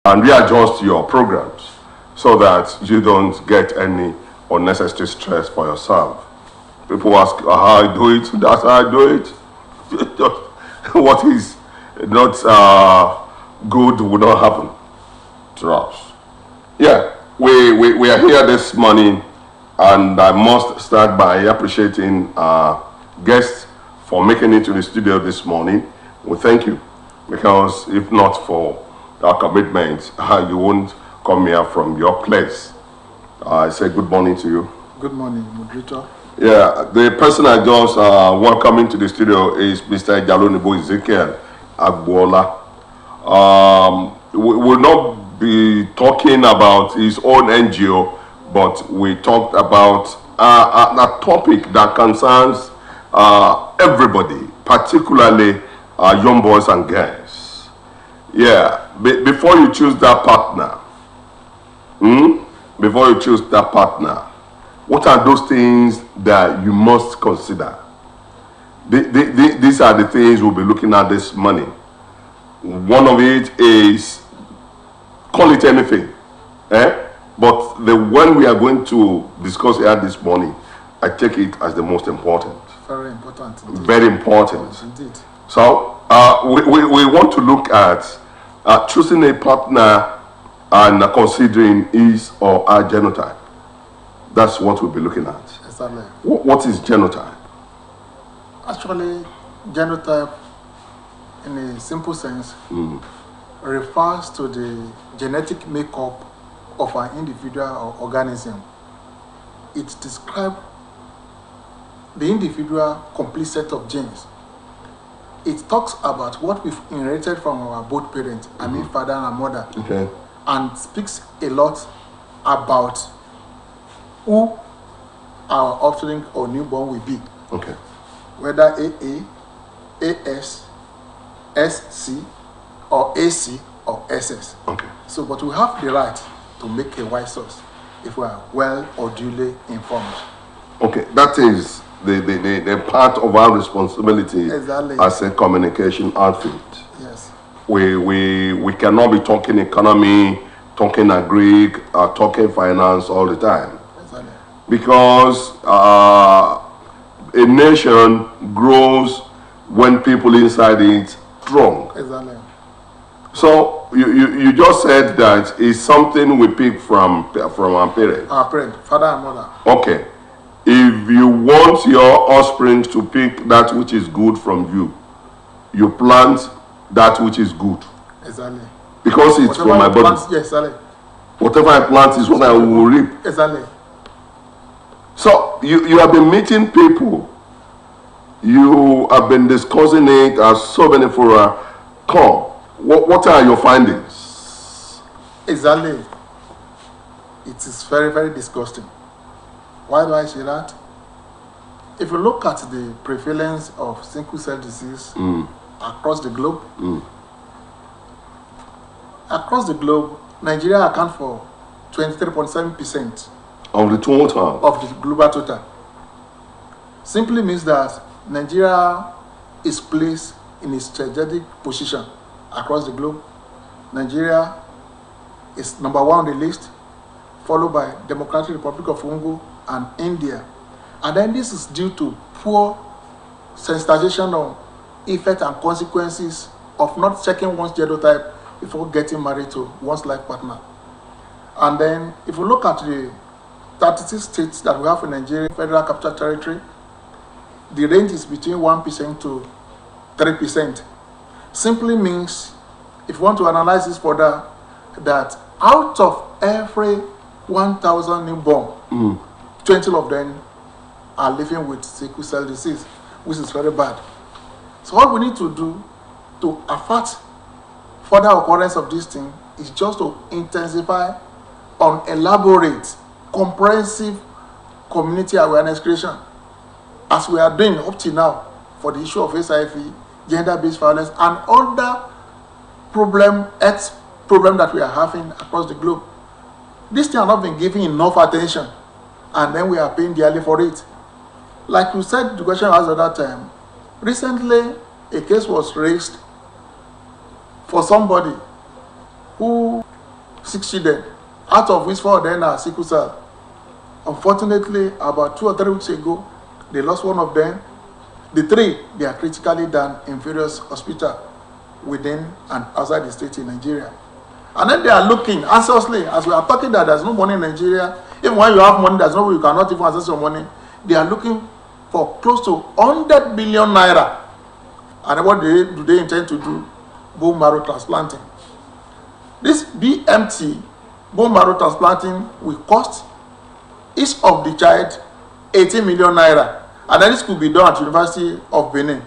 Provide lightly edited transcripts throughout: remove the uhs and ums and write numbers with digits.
and readjust your programs so that you don't get any unnecessary stress for yourself. People ask how I do it, that's how I do it. What is not good will not happen to us. Yeah, we are here this morning, and I must start by appreciating our guests for making it to the studio this morning. We thank you, because if not for our commitment, you won't come here from your place. I say good morning to you. Good morning, moderator. Yeah, the person I just welcoming to the studio is Mr. Jalonibo Ezekiel Agbola. We will not be talking about his own NGO, but we talked about a topic that concerns everybody, particularly young boys and girls. Yeah, before you choose that partner, what are those things that you must consider? These are the things we'll be looking at this morning. One of it is, call it anything, but the one we are going to discuss here this morning, I take it as the most important. Very important. Indeed. Very important. Yes, indeed. So we want to look at choosing a partner and considering his or her genotype. That's what we'll be looking at. Exactly. What is genotype? Actually, genotype, in a simple sense, refers to the genetic makeup of an individual or organism. It describes the individual complete set of genes. It talks about what we've inherited from our both parents, I mean father and mother, Okay. and speaks a lot about who our offspring or newborn will be. Okay. Whether AA, AS, SC, or AC, or SS. Okay. So, but we have the right to make a wise choice if we are well or duly informed. Okay, that is the part of our responsibility. Exactly. As a communication outfit. Yes. We cannot be talking economy, talking agric, talking finance all the time. Exactly. Because a nation grows when people inside it strong. Exactly. So you just said that it's something we pick from our parents. Our parent, father and mother. Okay. If you want your offspring to pick that which is good from you, you plant that which is good. Exactly. Because it's from my body. Plant, yes, exactly. Whatever I plant is what I will reap. Exactly. So you have been meeting people. You have been discussing it as so many for come. What are your findings? Exactly. It is very, very disgusting. Why do I say that? If you look at the prevalence of sickle cell disease across the globe, Nigeria accounts for 23.7% Of the total. of the global total. Simply means that Nigeria is placed in a strategic position across the globe. Nigeria is number one on the list, followed by Democratic Republic of Congo and India. And then this is due to poor sensitization on effects and consequences of not checking one's genotype before getting married to one's life partner. And then if we look at the 36 states that we have in Nigeria, Federal Capital Territory, the range is between 1% to 3%. Simply means, if you want to analyze this further, that out of every 1,000 newborn, 20 of them are living with sickle cell disease, which is very bad. So what we need to do to avert further occurrence of this thing is just to intensify on elaborate, comprehensive community awareness creation, as we are doing up to now for the issue of HIV, gender-based violence, and other health problem that we are having across the globe. These things are not being given enough attention, and then we are paying dearly for it. Like you said, the question was at that time. Recently, a case was raised for somebody who 6 children, out of which 4 of them are sickle cell. Unfortunately, about 2 or 3 weeks ago, they lost one of them. The 3, they are critically down in various hospitals within and outside the state in Nigeria. And then they are looking anxiously, as we are talking that there's no money in Nigeria. Even when you have money, there's no way you cannot even access your money. They are looking for close to 100 billion naira. And what do they intend to do? Bone marrow transplanting. This BMT, bone marrow transplanting, will cost each of the child 80 million naira. And then this could be done at University of Benin.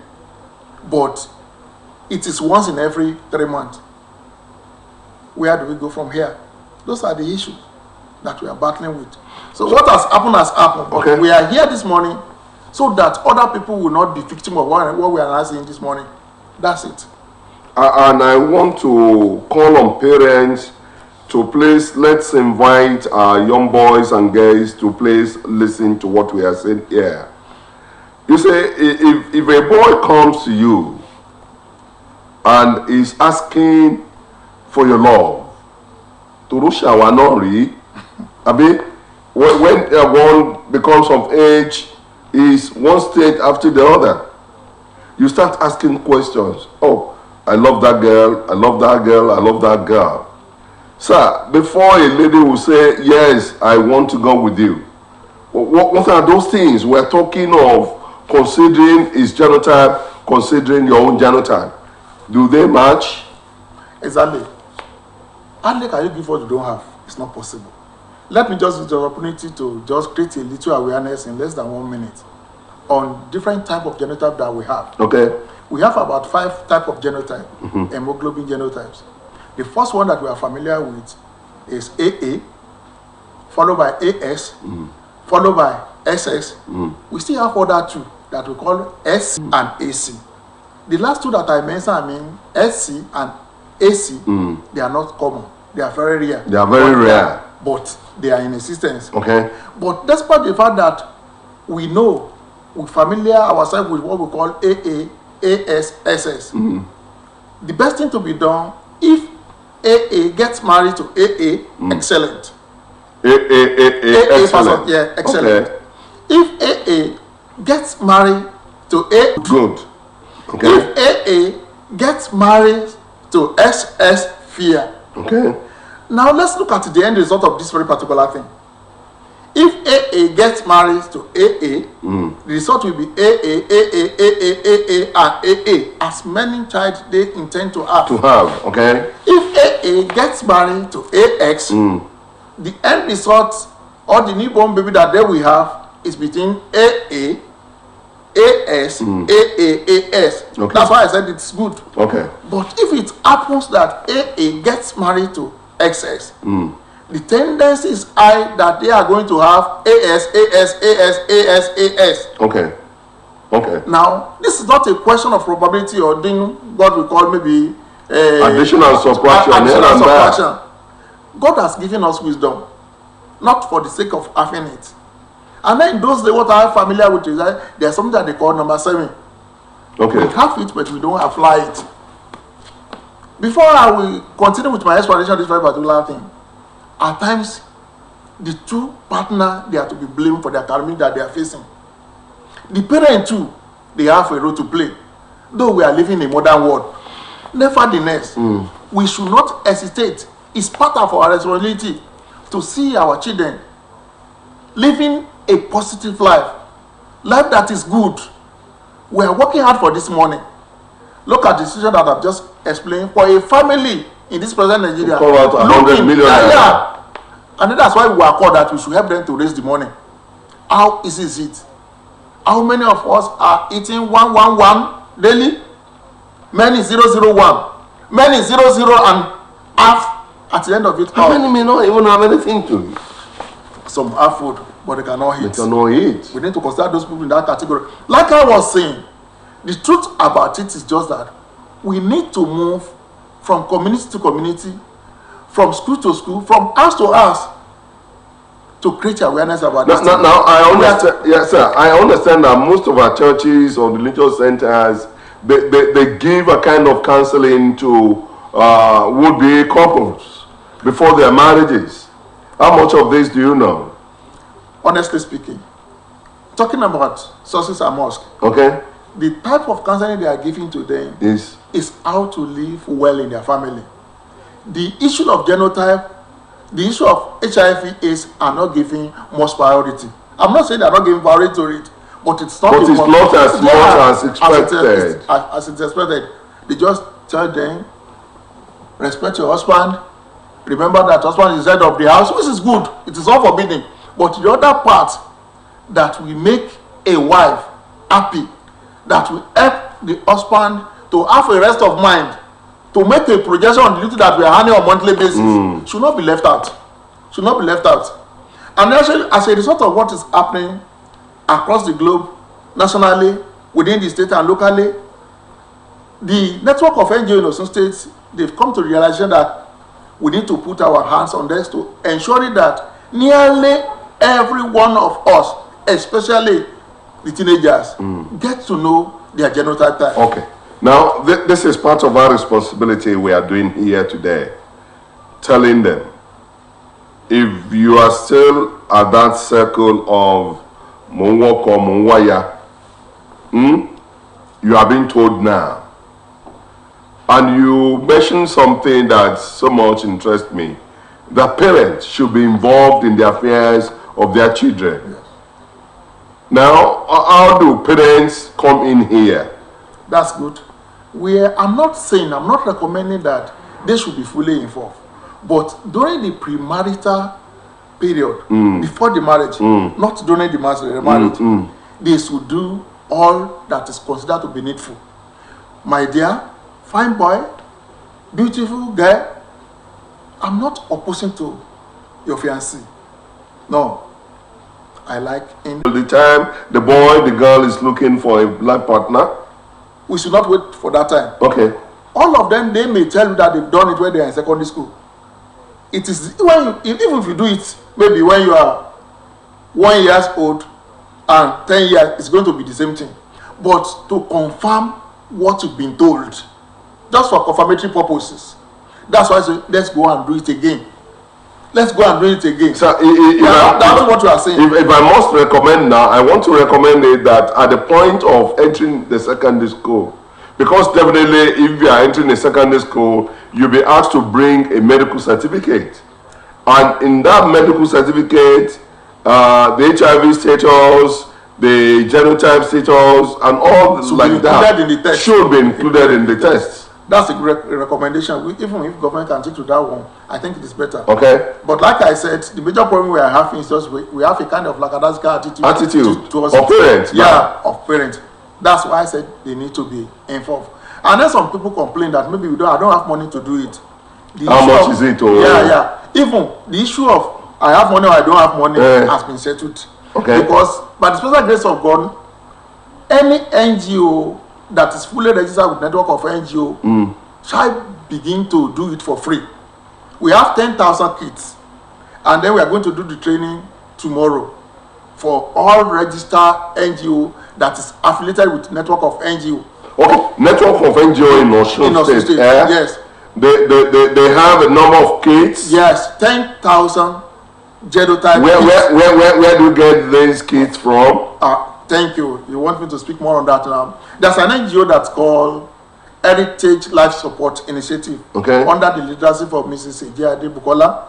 But it is once in every 3 months. Where do we go from here? Those are the issues that we are battling with. So what has happened has happened. Okay. We are here this morning so that other people will not be victim of what we are asking this morning. That's it. And I want to call on parents to please, let's invite our young boys and girls to please listen to what we are saying here. You say, if a boy comes to you and is asking for your love, to Russia Wanori, when one becomes of age, is one state after the other. You start asking questions. Oh, I love that girl, I love that girl, I love that girl. Sir, before a lady will say, yes, I want to go with you, what are those things? We're talking of considering his genotype, considering your own genotype. Do they match? Exactly. How can you give what you don't have? It's not possible. Let me just use the opportunity to just create a little awareness in less than 1 minute on different type of genotype that we have. Okay. We have about 5 type of genotype, hemoglobin genotypes. The first one that we are familiar with is AA, followed by AS, followed by SS. We still have other 2 that we call SC and AC. The last 2 that I mentioned, SC and AC, they are not common. They are very rare. They are very rare. But they are in existence. Okay. But despite the fact that we know, we familiar ourselves with what we call AA, AS, SS, the best thing to be done, if AA gets married to AA, excellent. AA, excellent. Yeah, excellent. Okay. If AA gets married to A, good. Okay. If AA gets married to SS, fear. Okay. Now let's look at the end result of this very particular thing. If AA gets married to AA, the result will be AA, and AA, as many child they intend to have. Okay. If AA gets married to AX, the end result or the newborn baby that they will have is between AA, AS, AS. Okay. That's why I said it's good. Okay. But if it happens that AA gets married to XS, the tendency is high that they are going to have AS. Okay. Okay. Now, this is not a question of probability or doing what we call maybe addition and subtraction. God has given us wisdom, not for the sake of having it. And then in those days, what I am familiar with is that there's something that they call number 7. Okay. We have it, but we don't apply it. Before I will continue with my explanation of this very particular thing, at times, the 2 partners, they are to be blamed for the calamity that they are facing. The parent too, they have a role to play. Though we are living in a modern world, nevertheless, we should not hesitate. It's part of our responsibility to see our children living a positive life that is good. We are working hard for this morning. Look at the situation that I've just explained. For a family in this present Nigeria, call out 100 million. And that's why we are called that we should help them to raise the money. How easy is it? How many of us are eating 111 daily? Many 001. Many 00 and half at the end of it. How many may not even have anything to eat? Some have food, but they cannot eat. They cannot eat. We need to consider those people in that category. Like I was saying, the truth about it is just that we need to move from community to community, from school to school, from house to house, to create awareness about this. Now, I understand. Yes, sir. I understand that most of our churches or religious centers, they give a kind of counseling to would-be couples. before their marriages. How much of this do you know? Honestly speaking, talking about sources and mosque, Okay. the type of counseling they are giving to them Is how to live well in their family. The issue of genotype, the issue of HIV/AIDS are not giving much priority. I'm not saying they're not giving priority to it, but it's not. But it's not as much as expected. As it's expected. They just tell them, respect your husband. Remember that husband is head of the house, which is good. It is all forbidden. But the other part that will make a wife happy, that will help the husband to have a rest of mind, to make a projection on the duty that we are handling on a monthly basis, should not be left out. Should not be left out. And actually, as a result of what is happening across the globe, nationally, within the state and locally, the network of NGOs in Osun State, they've come to the realization that we need to put our hands on this to ensure that nearly every one of us, especially the teenagers, get to know their genotype type. okay. Now, this is part of our responsibility we are doing here today. Telling them, if you are still at that circle of Monwoko, Monwaya, you are being told now. And you mentioned something that so much interests me. That parents should be involved in the affairs of their children. Yes. Now, how do parents come in here? That's good. I'm not recommending that they should be fully involved. But during the premarital period, before the marriage, not during the marriage, they should do all that is considered to be needful. My dear, fine boy, beautiful girl, I'm not opposing to your fiancé. No. I like him. The time the boy, the girl is looking for a life partner. We should not wait for that time. Okay. All of them, they may tell you that they've done it when they are in secondary school. It is when even if you do it, maybe when you are 1 year old and 10 years, it's going to be the same thing. But to confirm what you've been told, just for confirmatory purposes, that's why I say, let's go and do it again. Let's go and do it again. So, that's what you are saying. If I must recommend now, I want to recommend it that at the point of entering the secondary school, because definitely if you are entering a secondary school, you'll be asked to bring a medical certificate. And in that medical certificate, the HIV status, the genotype status, and all like that should be included in the test. That's a great recommendation. Even if government can take to that one, I think it is better. Okay. But like I said, the major problem we are having is just we have a kind of lackadaisical attitude towards of parents. Yeah, of parents. That's why I said they need to be involved. And then some people complain that maybe I don't have money to do it. How much is it? Yeah. Even the issue of I have money or I don't have money has been settled. Okay. Because by the special grace of God, any NGO that is fully registered with network of NGO shall begin to do it for free. We have 10,000 kits, and then we are going to do the training tomorrow for all registered NGO that is affiliated with network of NGO. Okay, network of NGO in Osun State. Yes. They have a number of kits. Yes, 10,000 genotype. Where do you get these kits from? Thank you. You want me to speak more on that now? There's an NGO that's called Heritage Life Support Initiative. Okay. Under the leadership of Mrs. Ejiade Bukola.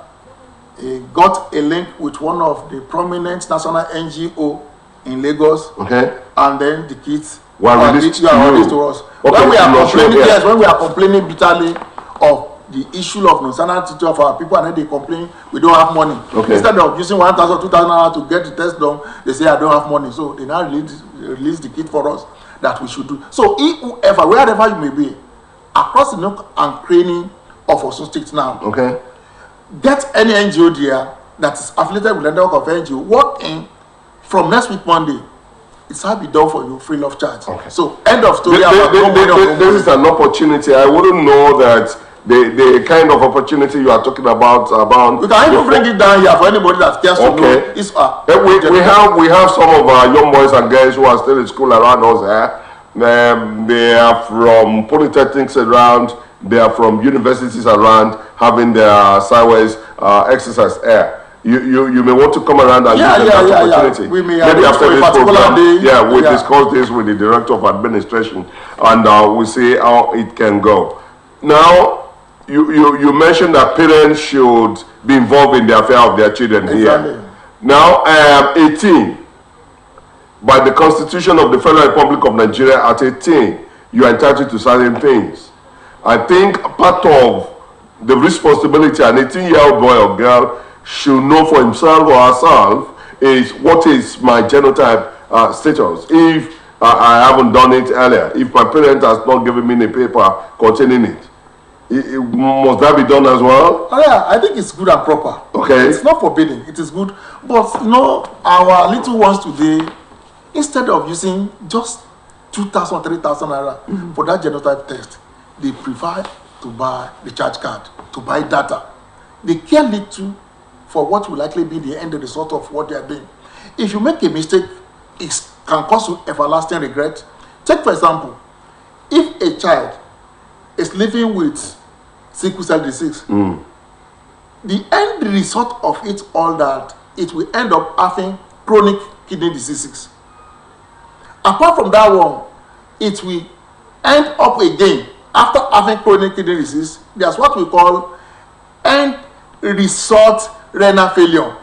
He got a link with one of the prominent national NGO in Lagos. Okay. And then the kids were released to us. Okay. When we are complaining bitterly of the issue of non-sanity of our people, and then they complain we don't have money. Okay. Instead of using 1,000, 2,000 naira to get the test done, they say I don't have money. So they now release the kit for us that we should do. So whoever, wherever you may be, across the nook and cranny of Osun State now, okay, get any NGO there that is affiliated with the network of NGO, walk in from next week Monday. It's how be done for you free of charge. Okay. So end of story. This is an opportunity. I wouldn't know that the kind of opportunity you are talking about. We can even bring it down here for anybody that cares to know. It's, we have some of our young boys and girls who are still in school around us. They are from polytechnics around. They are from universities around. having their sideways exercise air. You may want to come around and give them that opportunity. We may maybe after this program, day. We discuss this with the director of administration, and we see how it can go. Now, you mentioned that parents should be involved in the affair of their children here. Now, 18, by the Constitution of the Federal Republic of Nigeria, at 18, you are entitled to certain things. I think part of the responsibility an 18-year-old boy or girl should know for himself or herself is what is my genotype status. If I haven't done it earlier, if my parent has not given me a paper containing it, must that be done as well? Oh yeah, I think it's good and proper. Okay. It's not forbidden, it is good. But you know, our little ones today, instead of using just 2,000, 3,000 naira for that genotype test, they prefer to buy the charge card, to buy data. They care little for what will likely be the end result of what they are doing. If you make a mistake, it can cause you everlasting regret. Take for example, if a child is living with sickle cell disease, the end result of it all that it will end up having chronic kidney diseases. Apart from that one, it will end up again after having chronic kidney disease. There's what we call end result renal failure,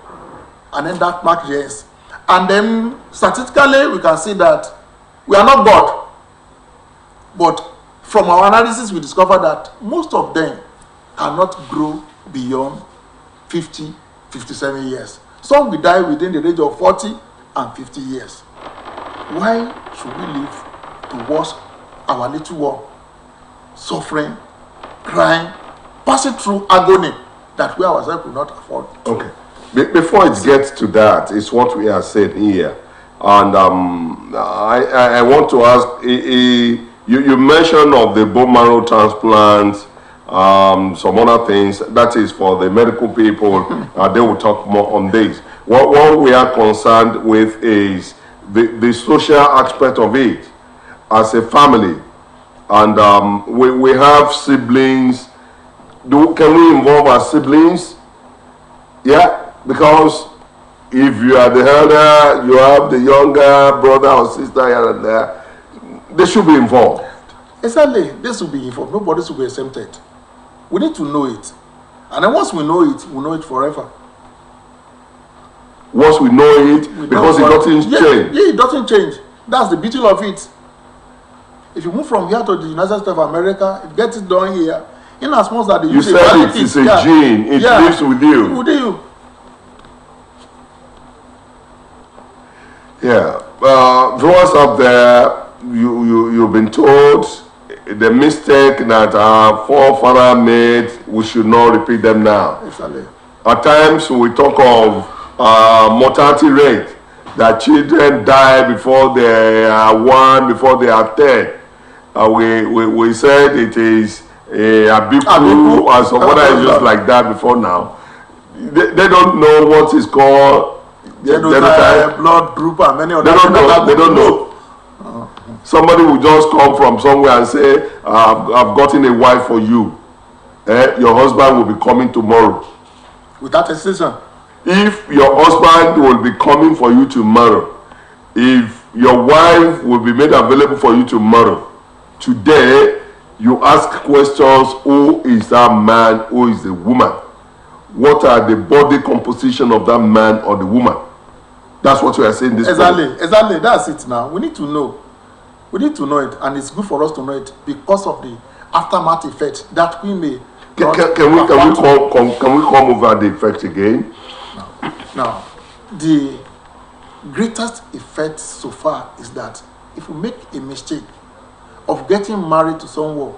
and then that marks yes. And then statistically, we can see that we are not God, but from our analysis, we discovered that most of them cannot grow beyond 50, 57 years. Some will die within the range of 40 and 50 years. Why should we live to watch our little one suffering, crying, passing through agony that we ourselves could not afford? Okay. Before it gets to that, it's what we are saying here. And I want to ask, you mentioned of the bone marrow transplant, some other things. That is for the medical people. They will talk more on this. What we are concerned with is the social aspect of it as a family. And we have siblings. Can we involve our siblings? Yeah, because if you are the elder, you have the younger brother or sister here and there, they should be involved. Exactly, they should be involved. Nobody should be exempted. We need to know it. And then once we know it forever. Once we know it, because it doesn't change. Yeah, it doesn't change. That's the beauty of it. If you move from here to the United States of America, it gets it done here. In as much that you said it's a gene, it lives with you. With you. Yeah. Viewers up there, you've been told the mistake that our forefather made, we should not repeat them now. Exactly. At times we talk of mortality rate, that children die before they are 1, before they are 10. We said it is Abiku and some other issues like that before now. They don't know what is called blood group and many other things. They don't know. Somebody will just come from somewhere and say, I've gotten a wife for you. Your husband will be coming tomorrow. Without exception. If your husband will be coming for you tomorrow, if your wife will be made available for you tomorrow, today you ask questions: who is that man? Who is the woman? What are the body composition of that man or the woman? That's what we are saying. Exactly. That's it. Now we need to know. We need to know it, and it's good for us to know it because of the aftermath effect that we may. Can we come over the effect again? Now, the greatest effect so far is that if you make a mistake of getting married to someone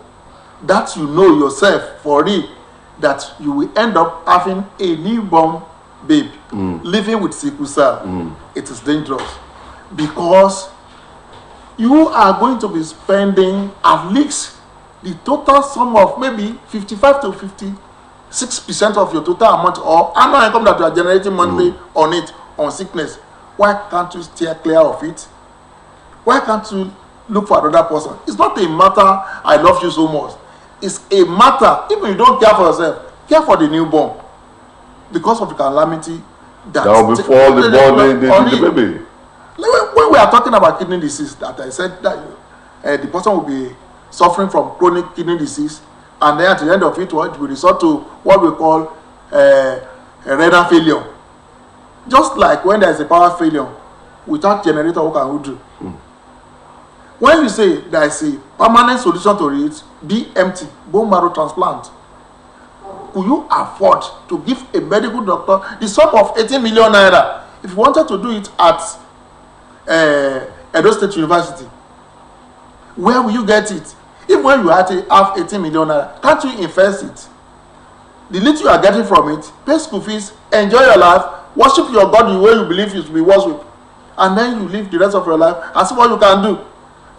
that you know yourself for real that you will end up having a newborn baby living with sickle cell, it is dangerous because you are going to be spending at least the total sum of maybe 55 to 56% of your total amount or annual income that you are generating monthly on sickness. Why can't you steer clear of it? Why can't you look for another person? It's not a matter I love you so much. It's a matter, even if you don't care for yourself, care for the newborn because of the calamity that will befall the baby. When we are talking about kidney disease, that I said that the person will be suffering from chronic kidney disease, and then at the end of it, what we resort to what we call a renal failure. Just like when there is a power failure, without generator, what can we do? When you say there is a permanent solution to it, BMT, bone marrow transplant, could you afford to give a medical doctor the sum of 18 million naira if you wanted to do it at Edo State University? Where will you get it? Even when you have 18 million naira, can't you invest it? The little you are getting from it, pay school fees, enjoy your life, worship your God the way you believe you should be worshipped, and then you live the rest of your life and see what you can do.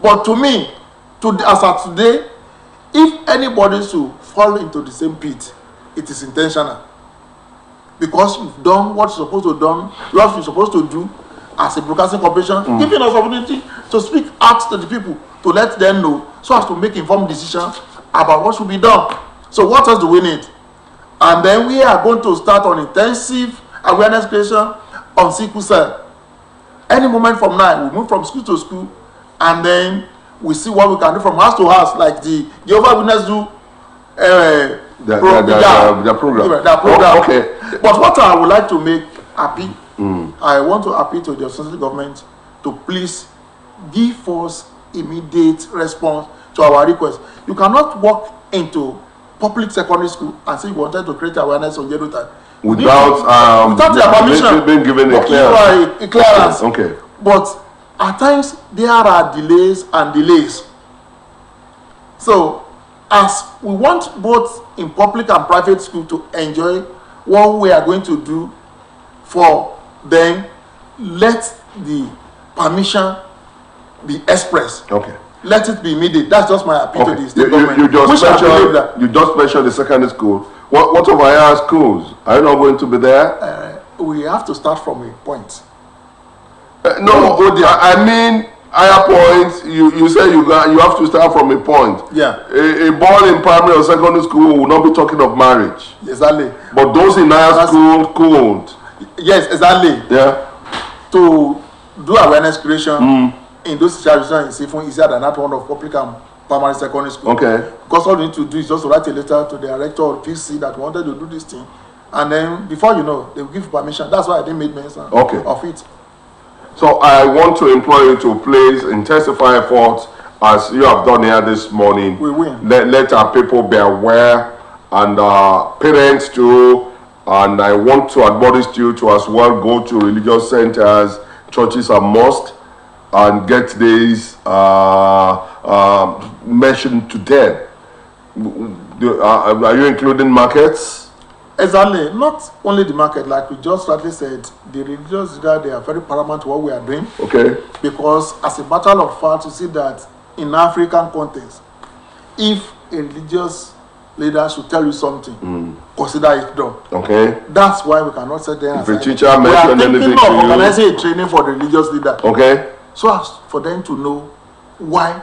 But to me, as of today, if anybody should fall into the same pit, it is intentional. Because you've done what you're supposed to do, what you're supposed to do as a broadcasting corporation, giving us opportunity to speak out to the people, to let them know, so as to make informed decisions about what should be done. So what else do we need? And then we are going to start on intensive awareness creation on sickle cell. Any moment from now, we move from school to school, and then we see what we can do from house to house, like the Jehovah's Witness do the program. Oh, okay. But what I would like to make happy, I want to appeal to the central government to please give us immediate response to our request. You cannot walk into public secondary school and say you wanted to create awareness on genotype without their permission being given a clearance. Okay. But at times there are delays and delays. So as we want both in public and private school to enjoy what we are going to do for them, let the permission be expressed. Okay. Let it be immediate. That's just my appeal to the state government. You just mentioned the secondary school. What of higher schools? Are you not going to be there? We have to start from a point. No, I mean higher points. You say you have to start from a point. Yeah. A boy in primary or secondary school will not be talking of marriage. Exactly. But those in higher school could. Yes, exactly. Yeah. To do awareness creation in those situations is even easier than that one of public and primary secondary school. Okay. Because all you need to do is just to write a letter to the director or PC that wanted to do this thing, and then before you know, they will give permission. That's why I didn't make mention of it. So I want to implore you to please intensify efforts as you have done here this morning. We win. Let our people be aware, and parents too. And I want to admonish you to as well go to religious centers, churches and mosques, and get these mentioned to them. Are you including markets? Exactly. Not only the market, like we just rightly said, the religious leaders, they are very paramount to what we are doing. Okay. Because as a matter of fact, you see that in African context, if a religious leader should tell you something, consider it done. Okay. That's why we cannot sit there and say, if a teacher mentioned anything to you, we are thinking of organizing a training for the religious leader. Okay. So as for them to know why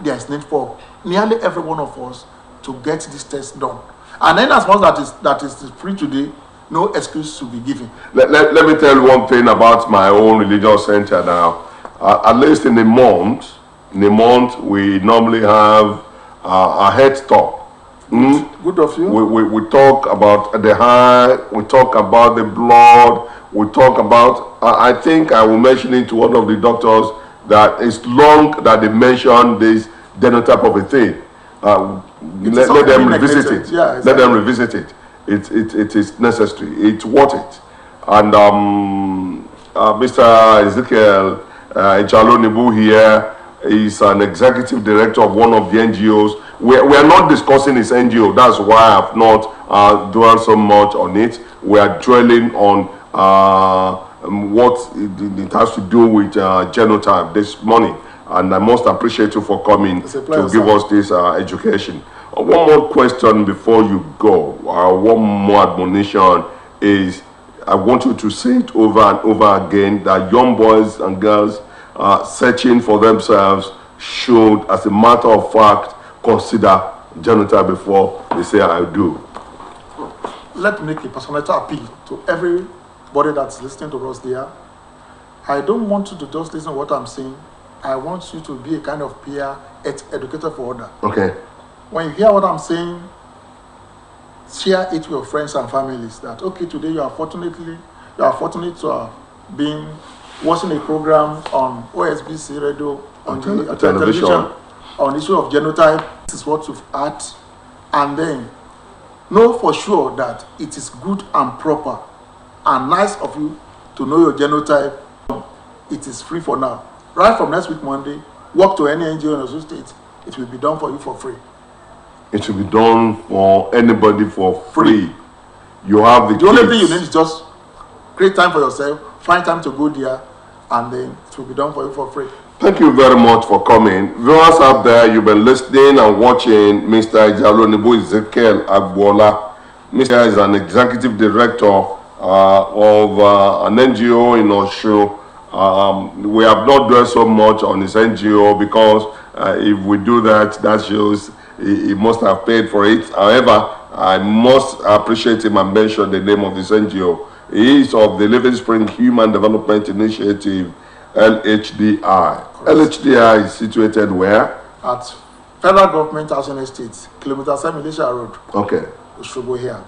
there is need for nearly every one of us to get this test done. And then as much that is free today, no excuse to be given. Let me tell you one thing about my own religious center now. At least in a month, we normally have a head talk. Good of you. We talk about the heart, we talk about the blood, we talk about, I think I will mention it to one of the doctors that it's long that they mention this genotype of a thing. Let them revisit it. Yeah, exactly. Let them revisit it. It is necessary. It's worth it. And Mr. Ezekiel Ichalonibu here is an executive director of one of the NGOs. We are not discussing his NGO. That's why I have not dwelled so much on it. We are dwelling on what it has to do with genotype this morning. And I must appreciate you for coming to give us this education. One more question before you go. One more admonition is, I want you to say it over and over again, that young boys and girls searching for themselves should, as a matter of fact, consider genotype before they say I do. let me make a personal appeal to everybody that's listening to us there. I don't want you to just listen to what I'm saying. I want you to be a kind of peer educator for others. Okay. When you hear what I'm saying, share it with your friends and families. That okay, today you are fortunate to have been watching a program on Osbc radio on television on the issue of genotype. This is what you've had, and then know for sure that it is good and proper and nice of you to know your genotype. It is free for now. Right from next week Monday, walk to any NGO in Osbc State. It will be done for you for free. It will be done for anybody for free. You have the only thing you need is just create time for yourself, find time to go there, and then it will be done for you for free. Thank you very much for coming. Viewers out there, you've been listening and watching Mr. Ijalonibo Ezekiel Agbola. Mr. is an executive director of an NGO in Osho. We have not done so much on his NGO because if we do that, that shows he must have paid for it. However, I must appreciate him and mention the name of this NGO. He is of the Living Spring Human Development Initiative, LHDI. LHDI is situated where? At Federal Government Housing Estate, Kilometer 7 Militia Road. Okay. We should go here.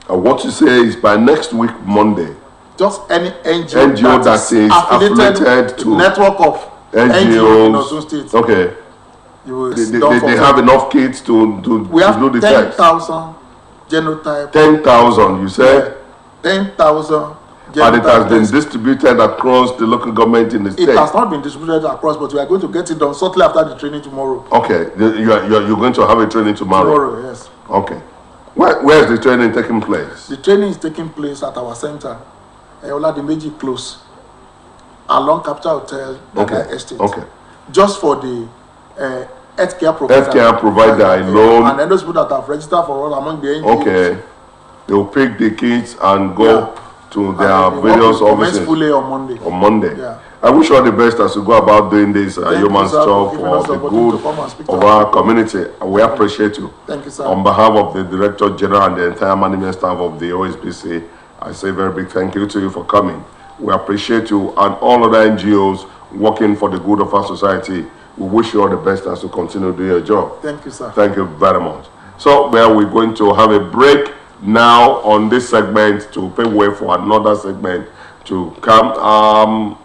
What you say is by next week, Monday. Just any NGO that is affiliated to network of NGOs in Osun State. Okay. They have enough kids to do the test. 10,000 genotype. 10,000, you said? Yeah. 10,000 genotype. And it has been distributed across the local government in the state? It has not been distributed across, but we are going to get it done shortly after the training tomorrow. Okay. You're going to have a training tomorrow? Tomorrow, yes. Okay. Where is the training taking place? The training is taking place at our center, Oladimeji Close, along Capital Hotel, Estate. Okay. Just for the healthcare provider alone. And then those people that have registered for all among the NGOs. Okay. They will pick the kids and go to their various offices. Fully on Monday. On Monday. Yeah. I wish you all the best as you go about doing this human stuff for the good of our community. We appreciate you. Thank you, sir. On behalf of the Director General and the entire management staff of the OSBC, I say a very big thank you to you for coming. We appreciate you and all other NGOs working for the good of our society. We wish you all the best as you continue to do your job. Thank you, sir. Thank you very much. So, we're going to have a break now on this segment to pave way for another segment to come.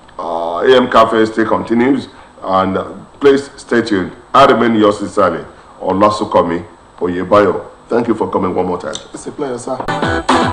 AM Cafe still continues, and please stay tuned. I remain yours sincerely, Olasukomi Oyebayo. Thank you for coming one more time. It's a pleasure, sir.